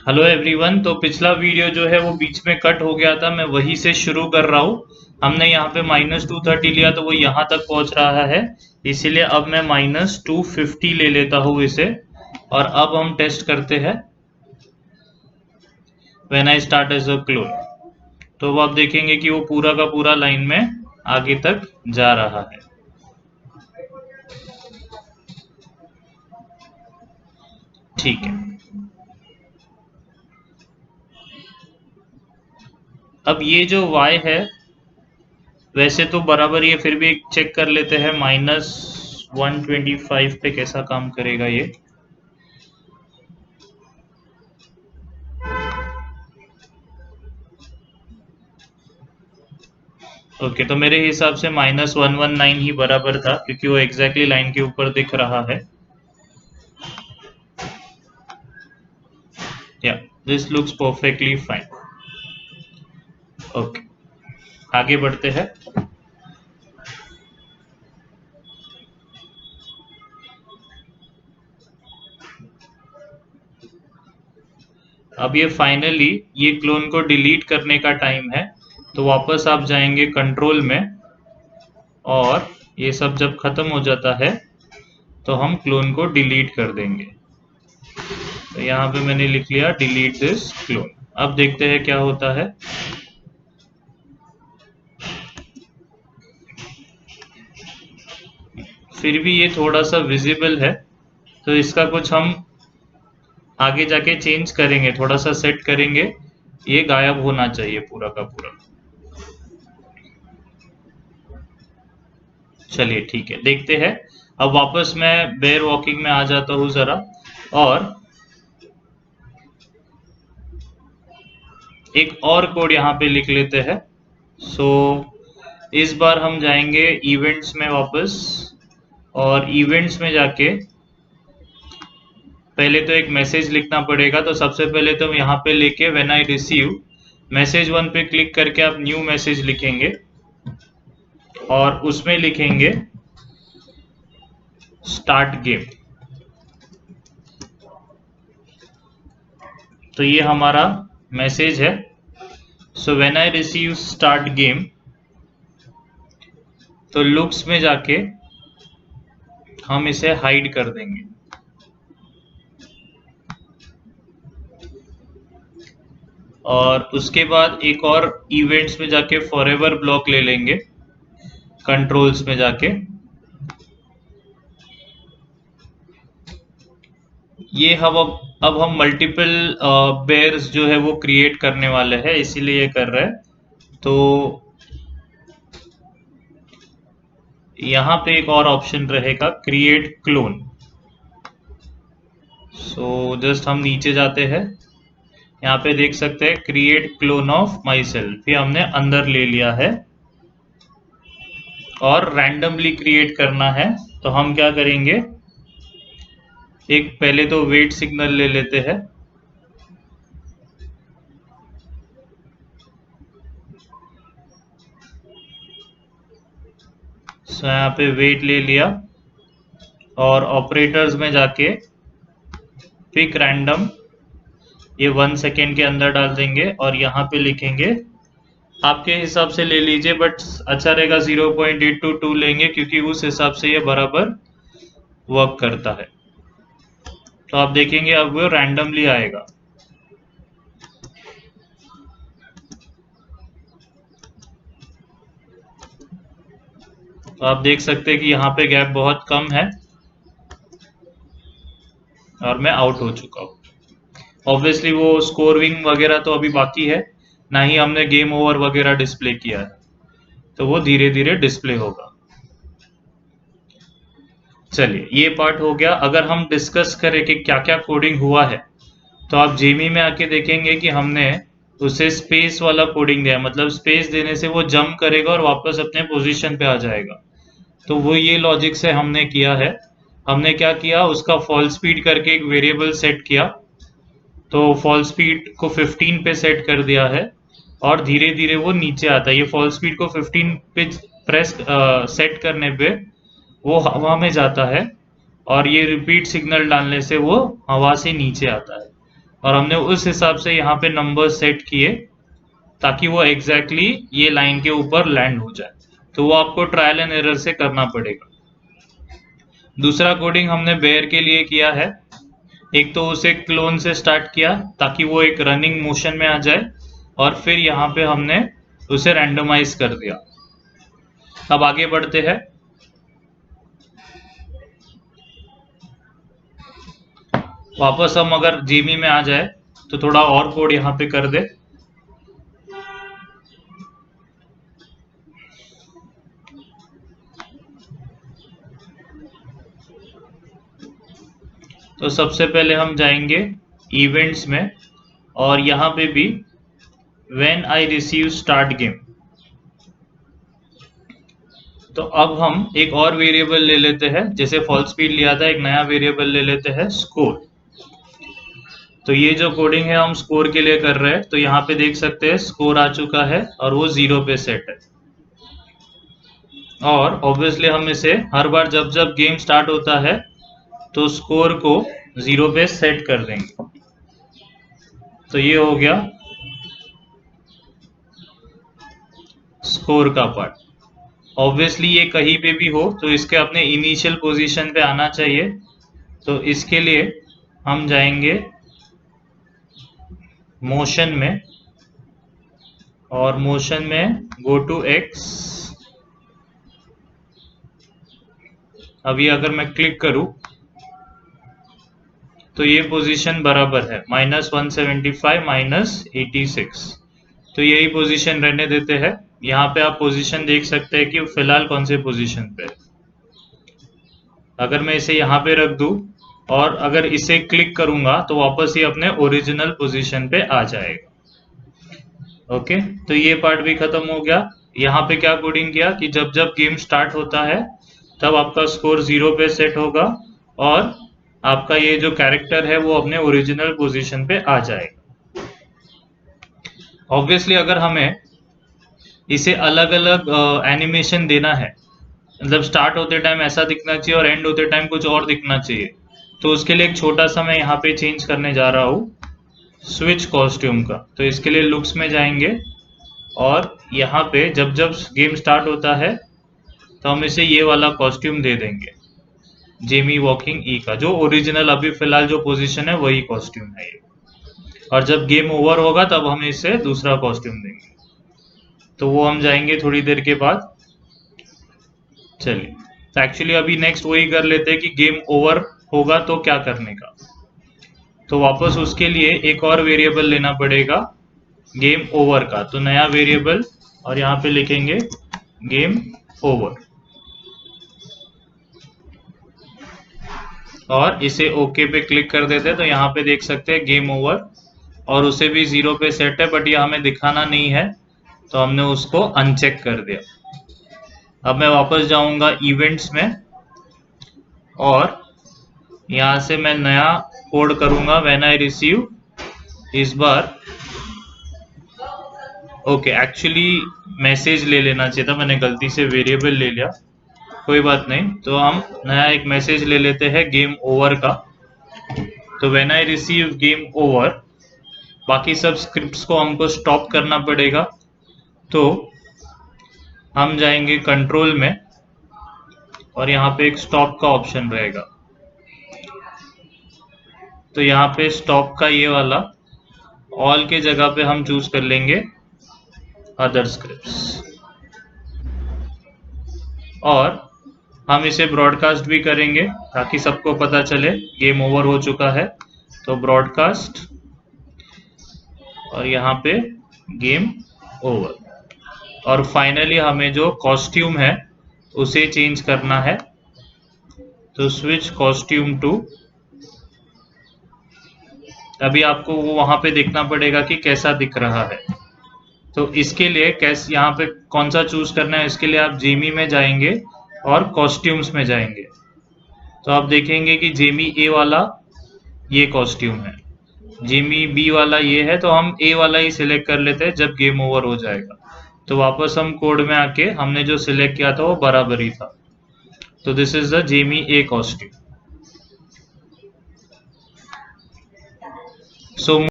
Hello everyone. तो पिछला video जो है वो बीच में कट हो गया था, मैं वहीं से शुरू कर रहा हूँ। हमने यहाँ पे -230 लिया तो वो यहाँ तक पहुँच रहा है, इसीलिए अब मैं -250 ले लेता हूँ इसे। और अब हम टेस्ट करते हैं when I start as a clone. तो वो आप देखेंगे कि वो पूरा का पूरा लाइन में आगे तक जा रहा है। ठीक है, अब ये जो y है वैसे तो बराबर, ये फिर भी एक चेक कर लेते हैं -125 पे कैसा काम करेगा ये। ओके, तो मेरे हिसाब से -119 ही बराबर था, क्योंकि वो एग्जैक्टली लाइन के ऊपर दिख रहा है। या this looks perfectly fine. Okay, आगे बढ़ते हैं। अब ये फाइनली ये क्लोन को डिलीट करने का टाइम है, तो वापस आप जाएंगे कंट्रोल में, और ये सब जब खत्म हो जाता है तो हम क्लोन को डिलीट कर देंगे। तो यहाँ पे मैंने लिख लिया डिलीट दिस क्लोन। अब देखते हैं क्या होता है। फिर भी ये थोड़ा सा विजिबल है, तो इसका कुछ हम आगे जाके चेंज करेंगे, थोड़ा सा सेट करेंगे। ये गायब होना चाहिए पूरा का पूरा। चलिए ठीक है, देखते हैं। अब वापस मैं बेयर वॉकिंग में आ जाता हूँ जरा, और एक और कोड यहाँ पे लिख लेते हैं। सो इस बार हम जाएंगे इवेंट्स में वापस, और इवेंट्स में जाके पहले तो एक मैसेज लिखना पड़ेगा। तो सबसे पहले तो यहाँ पे लेके व्हेन आई रिसीव मैसेज 1 पे क्लिक करके आप न्यू मैसेज लिखेंगे, और उसमें लिखेंगे स्टार्ट गेम। तो ये हमारा मैसेज है। So when I receive start game, तो लुक्स में जाके हम इसे हाइड कर देंगे। और उसके बाद एक और इवेंट्स में जाके फॉरएवर ब्लॉक ले लेंगे, कंट्रोल्स में जाके। ये अब हम मल्टीपल बेयर्स जो है वो क्रिएट करने वाले हैं, इसीलिए ये कर रहे हैं। तो यहाँ पे एक और ऑप्शन रहेगा क्रिएट क्लोन। सो जस्ट हम नीचे जाते हैं, यहाँ पे देख सकते हैं create clone of my self, ये हमने अंदर ले लिया है। और रैंडमली क्रिएट करना है, तो हम क्या करेंगे, एक पहले तो वेट सिग्नल ले लेते हैं। सो यहाँ पे वेट ले लिया, और ऑपरेटर्स में जाके पिक रैंडम, ये 1 सेकेंड के अंदर डाल देंगे, और यहाँ पे लिखेंगे, आपके हिसाब से ले लीजिए, बट अच्छा रहेगा 0.822 लेंगे, क्योंकि उस हिसाब से ये बराबर वर्क करता है। तो आप देखेंगे अब वो रैंडमली आएगा। तो आप देख सकते हैं कि यहाँ पे गैप बहुत कम है, और मैं आउट हो चुका हूँ। ऑब्वियसली वो स्कोरिंग वगैरह तो अभी बाकी है, ना ही हमने गेम ओवर वगैरह डिस्प्ले किया है, तो वो धीरे धीरे डिस्प्ले होगा। चलिए, ये पार्ट हो गया। अगर हम डिस्कस करें कि क्या क्या कोडिंग हुआ है, तो आप जेमी में आके देखेंगे कि हमने उसे स्पेस वाला कोडिंग दिया, मतलब स्पेस देने से वो जंप करेगा और वापस अपने पोजीशन पे आ जाएगा। तो वो ये लॉजिक से हमने किया है। हमने क्या किया, उसका फॉल स्पीड करके एक वेरिएबल सेट किया, तो फॉल स्पीड को 15 पे सेट कर दिया है, और धीरे धीरे वो नीचे आता है। ये फॉल स्पीड को 15 पे प्रेस सेट करने पे वो हवा में जाता है, और ये रिपीट सिग्नल डालने से वो हवा से नीचे आता है। और हमने उस हिसाब से यहाँ पे नंबर सेट किए ताकि वो एग्जैक्टली ये लाइन के ऊपर लैंड हो जाए। तो वो आपको ट्रायल एंड एरर से करना पड़ेगा। दूसरा कोडिंग हमने बेयर के लिए किया है। एक तो उसे क्लोन से स्टार्ट किया ताकि वो एक रनिंग मोशन में आ जाए, और फिर यहाँ पे हमने उसे रैंडमाइज कर दिया। अब आगे बढ़ते हैं। वापस हम अगर जीमी में आ जाए तो थोड़ा और कोड यहाँ पे कर दे। तो सबसे पहले हम जाएंगे इवेंट्स में, और यहाँ पे भी when I receive start game. तो अब हम एक और वेरिएबल ले लेते हैं, जैसे फॉल स्पीड लिया था, एक नया वेरिएबल ले लेते हैं स्कोर। तो ये जो कोडिंग है हम स्कोर के लिए कर रहे हैं, तो यहाँ पे देख सकते हैं स्कोर आ चुका है और वो 0 पे सेट है। और ऑब्वियसली हम इसे हर बार जब जब गेम स्टार्ट होता है तो स्कोर को 0 पे सेट कर देंगे। तो ये हो गया स्कोर का पार्ट। ऑब्वियसली ये कहीं पे भी हो तो इसके अपने इनिशियल पोजीशन पे आना चाहिए। तो इसके लिए हम जाएंगे मोशन में, और मोशन में गो टू एक्स। अभी अगर मैं क्लिक करूं तो ये पोजीशन बराबर है -175 -86। तो यही पोजीशन रहने देते हैं। यहाँ पे आप पोजीशन देख सकते हैं कि फिलहाल कौन से पोजीशन पे है। अगर मैं इसे यहाँ पे रख दूं और अगर इसे क्लिक करूंगा तो वापस ये अपने ओरिजिनल पोजीशन पे आ जाएगा। ओके, तो ये पार्ट भी खत्म हो गया। यहाँ पे क्या कोडिंग किया कि जब जब गेम स्टार्ट होता है तब आपका स्कोर 0 पे सेट होगा और आपका ये जो कैरेक्टर है वो अपने ओरिजिनल पोजीशन पे आ जाएगा। ऑब्वियसली अगर हमें इसे अलग अलग एनिमेशन देना है, मतलब स्टार्ट होते टाइम ऐसा दिखना चाहिए और एंड होते टाइम कुछ और दिखना चाहिए, तो उसके लिए एक छोटा सा मैं यहाँ पे चेंज करने जा रहा हूँ स्विच कॉस्ट्यूम का। तो इसके लिए लुक्स में जाएंगे और यहाँ पे जब जब गेम स्टार्ट होता है तो हम इसे ये वाला कॉस्ट्यूम दे देंगे, जेमी वॉकिंग ई का, जो ओरिजिनल अभी फिलहाल जो पोजीशन है वही कॉस्ट्यूम है ये। और जब गेम ओवर होगा तब हम इसे दूसरा कॉस्ट्यूम देंगे। तो वो हम जाएंगे थोड़ी देर के बाद। चलिए, तो एक्चुअली अभी नेक्स्ट वही कर लेते हैं कि गेम ओवर होगा तो क्या करने का। तो वापस उसके लिए एक और वेरिएबल लेना पड़ेगा गेम ओवर का। तो नया वेरिएबल, और यहाँ पे लिखेंगे गेम ओवर, और इसे ओके पे क्लिक कर देते हैं। तो यहाँ पे देख सकते हैं गेम ओवर, और उसे भी 0 पे सेट है, बट ये हमें दिखाना नहीं है तो हमने उसको अनचेक कर दिया। अब मैं वापस जाऊंगा इवेंट्स में, और यहाँ से मैं नया कोड करूंगा व्हेन आई रिसीव। इस बार ओके, एक्चुअली मैसेज ले लेना चाहिए था, मैंने गलती से वेरिएबल ले लिया, कोई बात नहीं। तो हम नया एक मैसेज ले लेते हैं गेम ओवर का। तो when I receive game over, बाकी सब स्क्रिप्ट्स को हमको स्टॉप करना पड़ेगा। तो हम जाएंगे कंट्रोल में, और यहाँ पे एक स्टॉप का ऑप्शन रहेगा। तो यहाँ पे स्टॉप का ये वाला ऑल के जगह पे हम चूज कर लेंगे अदर स्क्रिप्ट्स, और हम इसे ब्रॉडकास्ट भी करेंगे ताकि सबको पता चले गेम ओवर हो चुका है। तो ब्रॉडकास्ट, और यहाँ पे गेम ओवर, और फाइनली हमें जो कॉस्ट्यूम है उसे चेंज करना है। तो स्विच कॉस्ट्यूम टू, अभी आपको वो वहां पे देखना पड़ेगा कि कैसा दिख रहा है। तो इसके लिए कैसे यहाँ पे कौन सा चूज करना है, इसके लिए आप जेमी में जाएंगे और कॉस्ट्यूम्स में जाएंगे। तो आप देखेंगे कि जेमी ए वाला ये कॉस्ट्यूम है, जेमी बी वाला ये है, तो हम ए वाला ही सिलेक्ट कर लेते हैं जब गेम ओवर हो जाएगा। तो वापस हम कोड में आके हमने जो सिलेक्ट किया था वो बराबर ही था। तो this is the Jamie A costume. So